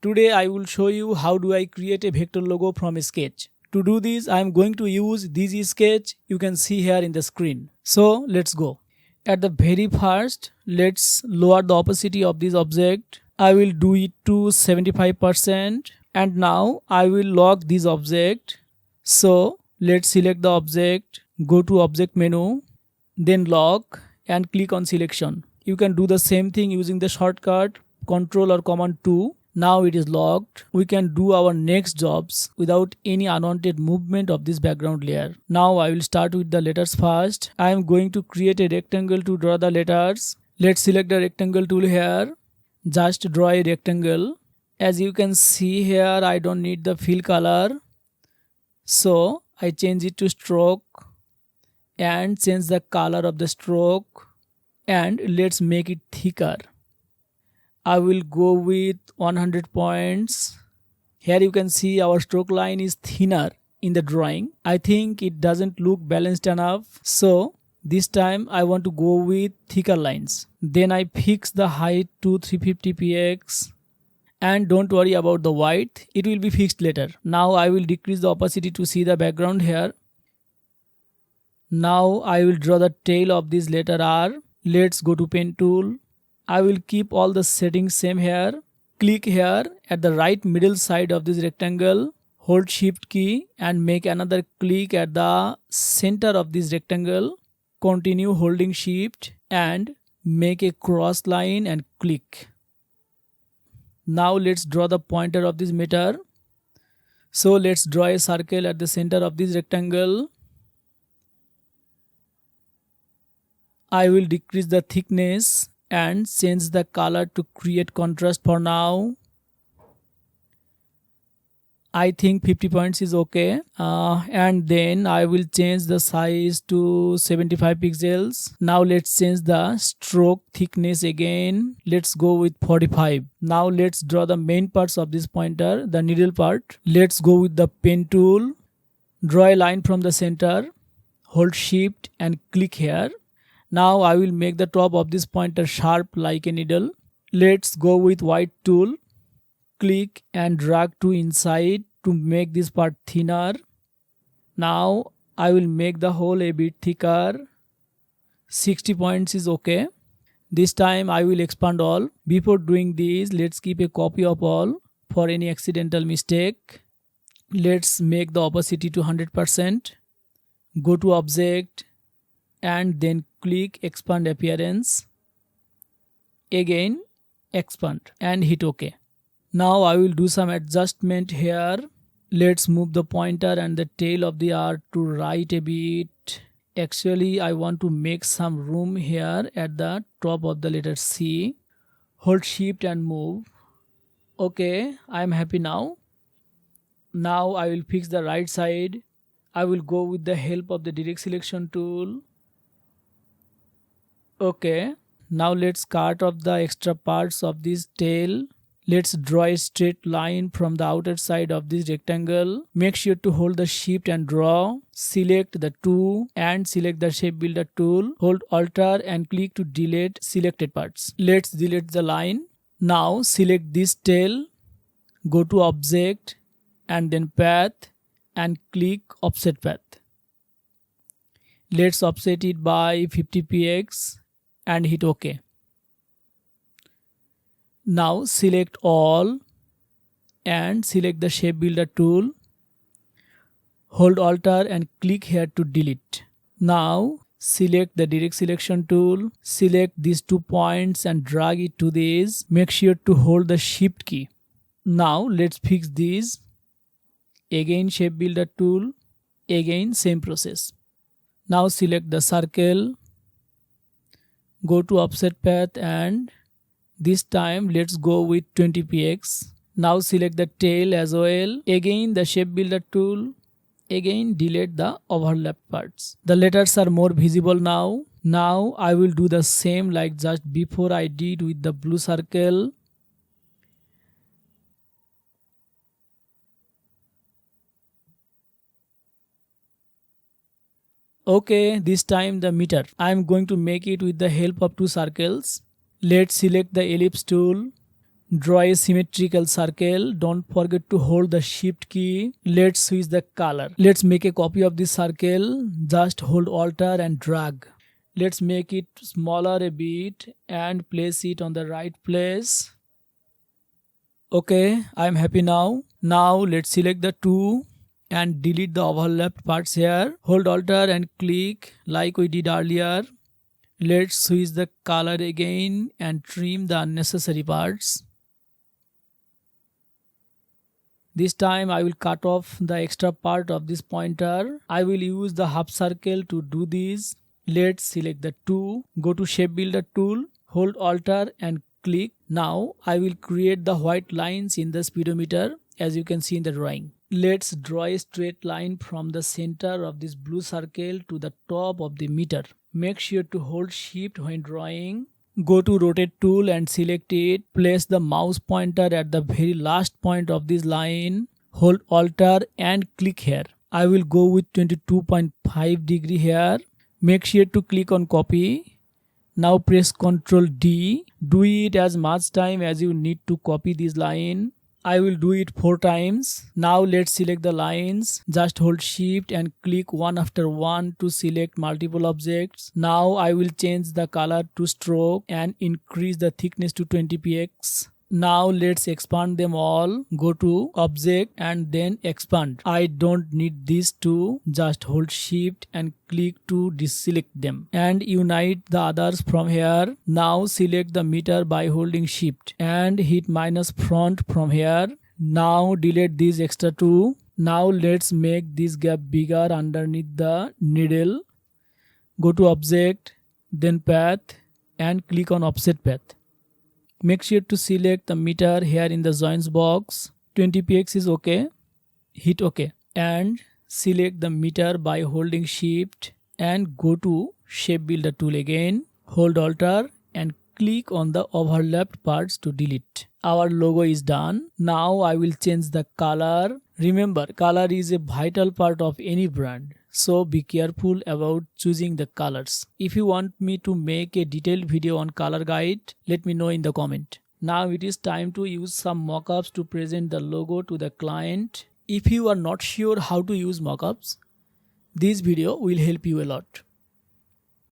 Today I will show you how do I create a vector logo from a sketch. To do this, I am going to use this sketch you can see here in the screen. So let's go. At the very first, let's lower the opacity of this object. I will do it to 75%, and now I will lock this object. So let's select the object, go to object menu, then lock and click on selection. You can do the same thing using the shortcut Ctrl or Command 2. Now it is locked. We can do our next jobs without any unwanted movement of this background layer. Now I will start with the letters first. I am going to create a rectangle to draw the letters. Let's select the rectangle tool here. Just draw a rectangle. As you can see here, I don't need the fill color. So I change it to stroke and change the color of the stroke, and let's make it thicker. I will go with 100 points. Here you can see our stroke line is thinner in the drawing. I think it doesn't look balanced enough. So this time I want to go with thicker lines. Then I fix the height to 350 px. And don't worry about the white, it will be fixed later. Now I will decrease the opacity to see the background here. Now I will draw the tail of this letter R. Let's go to pen tool. I will keep all the settings same here. Click here at the right middle side of this rectangle. Hold shift key and make another click at the center of this rectangle. Continue holding shift and make a cross line and click. Now let's draw the pointer of this meter. So let's draw a circle at the center of this rectangle. I will decrease the thickness and change the color to create contrast for now. I think 50 points is okay. And then I will change the size to 75 pixels. Now let's change the stroke thickness again. Let's go with 45. Now let's draw the main parts of this pointer, the needle part. Let's go with the pen tool. Draw a line from the center. Hold shift and click here. Now I will make the top of this pointer sharp like a needle. Let's go with white tool. Click and drag to inside to make this part thinner. Now I will make the hole a bit thicker. 60 points is okay. This time I will expand all. Before doing this, let's keep a copy of all for any accidental mistake. Let's make the opacity to 100%. Go to object and then click expand appearance. Again expand and hit OK. Now I will do some adjustment here. Let's move the pointer and the tail of the R to right a bit. Actually I want to make some room here at the top of the letter C. Hold shift and move. Okay, I am happy now. Now I will fix the right side. I will go with the help of the direct selection tool. Okay, now let's cut off the extra parts of this tail. Let's draw a straight line from the outer side of this rectangle. Make sure to hold the shift and draw. Select the 2 and select the shape builder tool. Hold Alt and click to delete selected parts. Let's delete the line. Now select this tail. Go to object and then path and click offset path. Let's offset it by 50 px and hit OK. Now select all and select the shape builder tool. Hold Alt and click here to delete. Now select the direct selection tool. Select these 2 points and drag it to this. Make sure to hold the shift key. Now let's fix this. Again shape builder tool. Again same process. Now select the circle. Go to offset path and this time let's go with 20 px. Now select the tail as well. Again the shape builder tool. Again delete the overlap parts. The letters are more visible now. Now I will do the same like just before I did with the blue circle. Okay, this time the meter. I am going to make it with the help of 2 circles. Let's select the ellipse tool. Draw a symmetrical circle. Don't forget to hold the shift key. Let's switch the color. Let's make a copy of this circle. Just hold Alt and drag. Let's make it smaller a bit and place it on the right place. Okay, I'm happy now. Now let's select the two and delete the overlapped parts here. Hold Alt and click like we did earlier. Let's switch the color again and trim the unnecessary parts. This time I will cut off the extra part of this pointer. I will use the half circle to do this. Let's select the two. Go to Shape Builder tool. Hold Alt and click. Now I will create the white lines in the speedometer as you can see in the drawing. Let's draw a straight line from the center of this blue circle to the top of the meter. Make sure to hold Shift when drawing. Go to Rotate tool and select it. Place the mouse pointer at the very last point of this line. Hold Alt and click here. I will go with 22.5 degree here. Make sure to click on copy. Now press Ctrl D. Do it as much time as you need to copy this line. I will do it 4 times. Now let's select the lines. Just hold Shift and click one after one to select multiple objects. Now I will change the color to stroke and increase the thickness to 20px. Now let's expand them all. Go to Object and then Expand. I don't need these two. Just hold Shift and click to deselect them and unite the others from here. Now select the meter by holding Shift and hit minus front from here. Now delete these extra two. Now let's make this gap bigger underneath the needle. Go to Object, then Path and click on Offset Path. Make sure to select the meter here in the joins box. 20px is OK. Hit OK and select the meter by holding Shift and go to Shape Builder tool again. Hold Alt and click on the overlapped parts to delete. Our logo is done. Now I will change the color. Remember, color is a vital part of any brand. So be careful about choosing the colors. If you want me to make a detailed video on color guide, let me know in the comment. Now it is time to use some mockups to present the logo to the client. If you are not sure how to use mockups, this video will help you a lot.